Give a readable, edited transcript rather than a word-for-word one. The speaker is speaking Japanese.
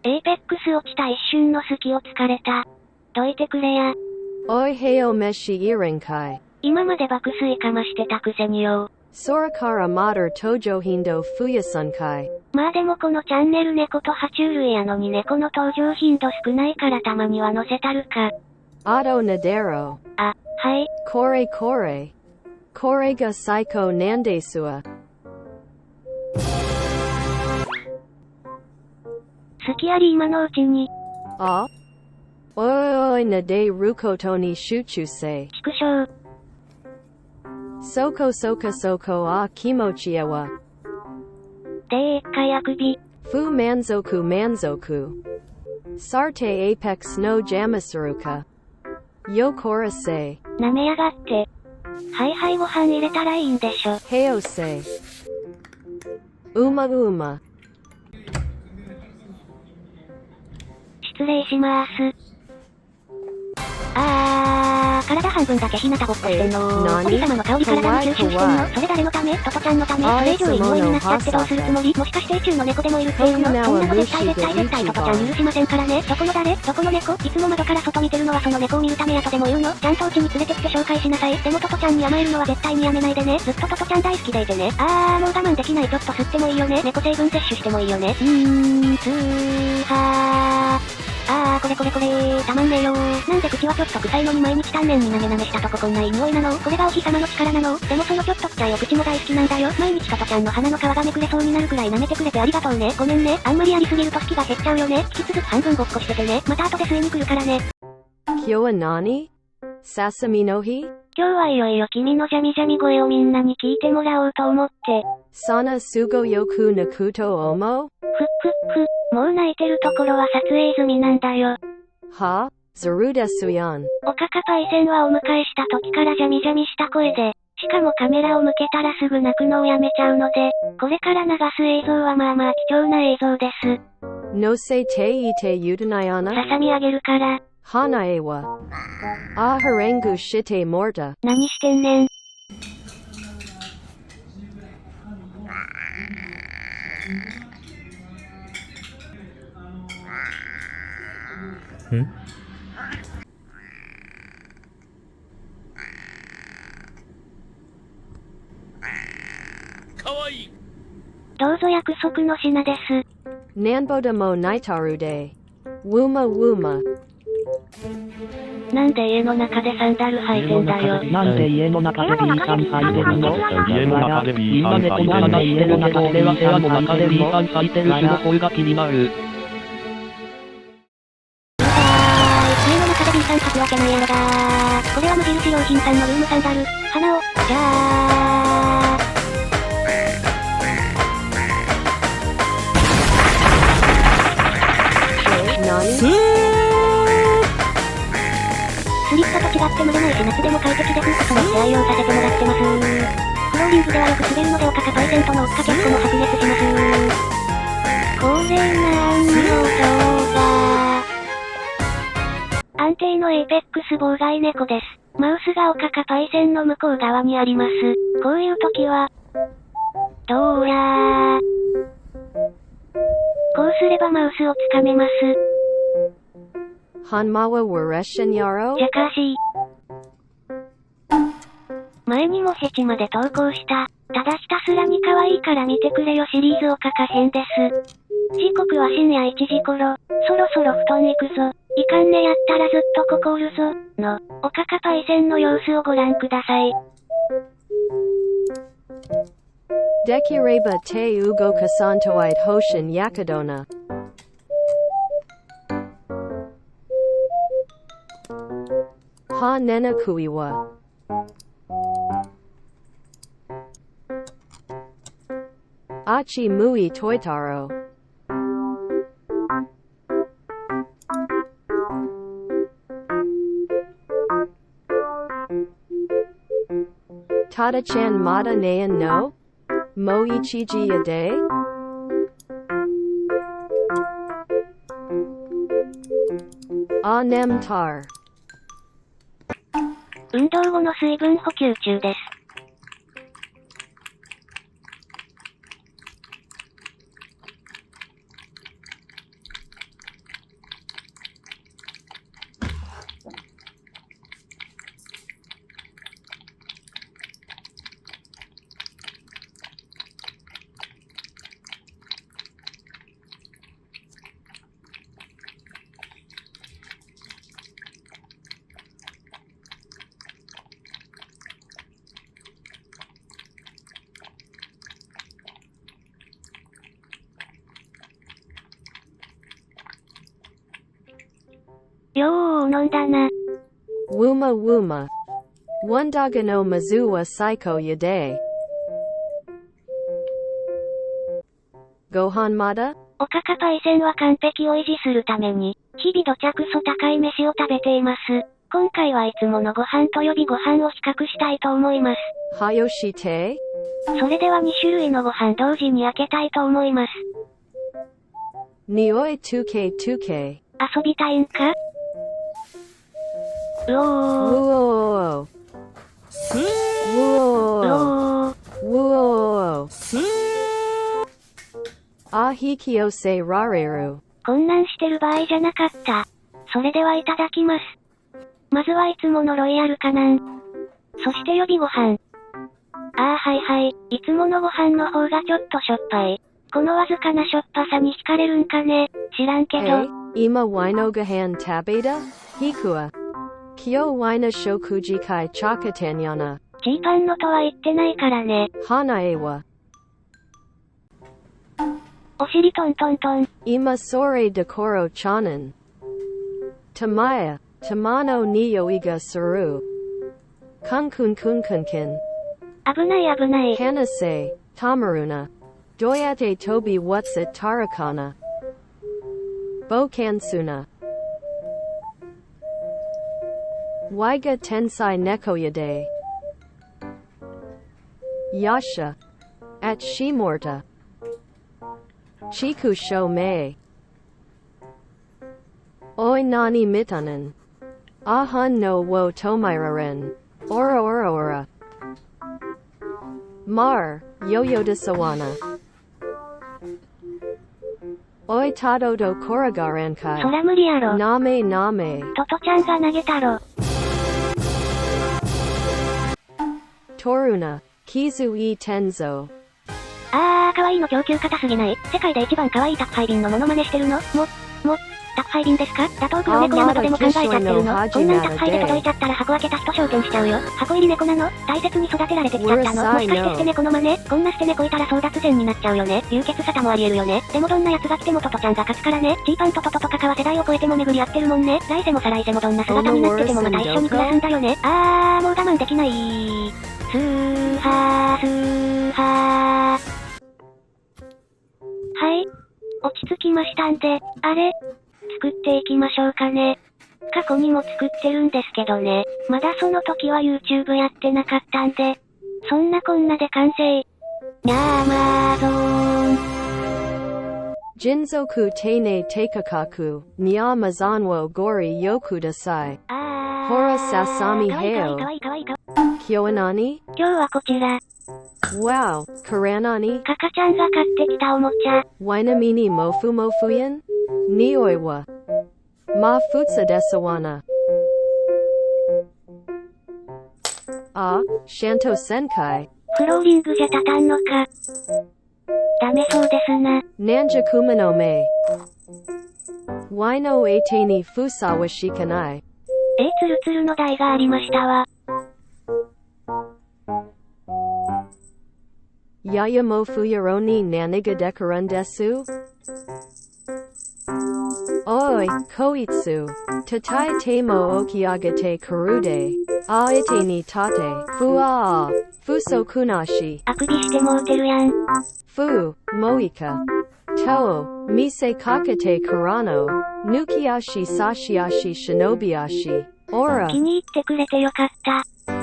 エイペックス落ちた一瞬の隙を突かれた。どいてくれや。おいへよめしいるんかい。今まで爆睡かましてたくせによ。そらからまだ登場頻度増やすんかい。まあでもこのチャンネル猫と爬虫類やのに猫の登場頻度少ないからたまには載せたるか。あどなでろ。あ、はい。これこれ。これが最高なんですわ。好きあり今のうちに。あおいおいなでることに集中せ。畜生。そこそこそこあ気持ちやわ。で一回あくび。不満足満足。さてエイペックスの邪魔するか。よこらせ。舐めやがって。はいはいご飯入れたらいいんでしょ。へよせ。うまうま。失礼しまーす。体半分だけ日向ぼっこしてんのー。神様の香り体に吸収してんの。それ誰のため？トトちゃんのため。それ以上芋になっちゃってどうするつもり？もしかして宇宙の猫でもいるっていうの？そんなの絶対トトちゃん許しませんからね。どこの誰？どこの猫？いつも窓から外見てるのはその猫を見るためやとでも言うの？ちゃんとうちに連れてきて紹介しなさい。でもトトちゃんに甘えるのは絶対にやめないでね。ずっとトトちゃん大好きでいてね。もう我慢できない。ちょっと吸ってもいいよね。猫成分摂取してもいいよね。これ、たまんねえよー。なんで口はちょっと臭いのに毎日丹念になめなめしたとここんないい匂いなの？これがお日様の力なの？でもそのちょっと臭いお口も大好きなんだよ。毎日トトちゃんの鼻の皮がめくれそうになるくらい舐めてくれてありがとうね。ごめんね。あんまりやりすぎると好きが減っちゃうよね。引き続き半分ごっこしててね。また後で吸いに来るからね。今日は何？ささみの日？今日はいよいよ君のジャミジャミ声をみんなに聞いてもらおうと思って。そんなすごよく泣くと思う？もう泣いてるところは撮影済みなんだよ。はぁ？ずるですやん。おかかパイセンはお迎えした時からジャミジャミした声で、しかもカメラを向けたらすぐ泣くのをやめちゃうので、これから流す映像はまあまあ貴重な映像です。のせていてゆるないあな。ささみあげるから。はなえは。あはれんぐしてもらた。何してんねん。かわいい。どうぞ約束の品です。なんぼでもないたるで。ウマウマ。なんで家の中でサンダル履いてんだよ。なんで家の中で B さん履いてるの？家の中で B さん履いてるの？今猫が家の中では部屋の中で B さん履いてる人の声が気になる。家の中で B さん履くわけないやろがー。これは無印良品さんのルームサンダル。花を、じゃー。スリッパと違って蒸れないし夏でも快適でフードとして愛用させてもらってます。フローリングではよく滑るのでおかかパイセントの追っかけっこも白熱します。これなんの動画。安定のエイペックス妨害猫です。マウスがおかかパイセンの向こう側にあります。こういう時は、どうやー。こうすればマウスをつかめます。ハンマはウレシンやろ？じゃかーしー。前にもヘチまで投稿した、ただひたすらに可愛いから見てくれよシリーズおかか編です。時刻は深夜1時頃、そろそろ布団行くぞ。いかんねやったらずっとここおるぞ、の、おかかパイセンの様子をご覧ください。できれば手動かさんといてほしんやけどな。はねなくいは。あちむいといたろ。ただちゃんまだねんの？もう一時やで？あねんたる。運動後の水分補給中です。よう飲んだな。Wuma wuma. Wundaga no mazu wa saiko yade. Gohan mada? おかかパイセンは完璧を維持するために、日々土着素高い飯を食べています。今回はいつものご飯と予備ご飯を比較したいと思います。Hayoshite? それでは2種類のご飯同時に開けたいと思います。Nioi 2K 2K. 遊びたいんか？うおー。Whoa. Whoa. Whoa. Ahikiyose rareru. こんなんしてる場合じゃなかった。それではいただきます。まずはいつものロイヤルカナン。そして予備ご飯。はいはい。いつものご飯の方がちょっとしょっぱい。このわずかなしょっぱさに惹かれるんかね。知らんけど。Ima wino gahan tabeda? Hikua. Kyo wina shokuji kai chakatanyana. チーパンのとは言ってないからね。Hanaewa. お尻トントントン。Ima sore decoro chanan. Tamaya. Tamano niyoiga suru. Kunkun kunkunkin. 危ない危ない。Hanase. Tamaruna. Doyate tobi whatsit tarakana. Bokansuna. Waiga tensai nekoyade. Yasha. At shimorta. Chiku sho mei. Oi nani mitanen. Ahun no wo tomairaren. Ora ora ora. Mar, yoyoda sawana. Oi tado do koragarankai. そら無理やろ。Name name. トトちゃんが投げたろ。Toruna. Kizu e tenzo. 可愛いの供給硬すぎない？世界で一番可愛い宅配便のモノマネしてるの？宅配便ですか？打倒黒猫山とでも考えちゃってるの？こんなん宅配で届いちゃったら箱開けた人証券しちゃうよ。箱入り猫なの？大切に育てられてきちゃったの？もしかして捨て猫の真似？こんな捨て猫いたら争奪戦になっちゃうよね。流血沙汰もありえるよね。でもどんな奴が来てもトトちゃんが勝つからね。チーパントトトとかかは世代を超えても巡り合ってるもんね。来世も再来世もどんな姿になっててもまた一緒に暮らすんだよね。もう我慢できない。スーハー。はい。落ち着きましたんで、作っていきましょうかね。過去にも作ってるんですけどね。まだその時は YouTube やってなかったんで。そんなこんなで完成。にゃーまーぞーん。Jinzoku teine teikakaku. Nya mazanwo gori yoku dasai. Hora sasami heo. Kyoanani? 今日はこちら。Wow, Karanani? カカちゃんが買ってきたおもちゃ。Wainamini mofu mofuyan? Nioiwa. Ma futsa desawana. Shanto senkai. フローリングじゃ立たんのか。ダメそうですな。Nanja kumano me. Wino ateni fusawa shikanai. ツルツルの台がありましたわ。Yaya mofu yaroni naniga dekarun desu? Oi, koitsu. Tatai temo okiagate karude. Aite ni tate. Fua. Fuso kunashi. あくびしてもうてるやん。Fu. Moika. To. Mise kakate karano. Nukiashi sashiashi shinobiashi. Ora. 気に入ってくれてよかった。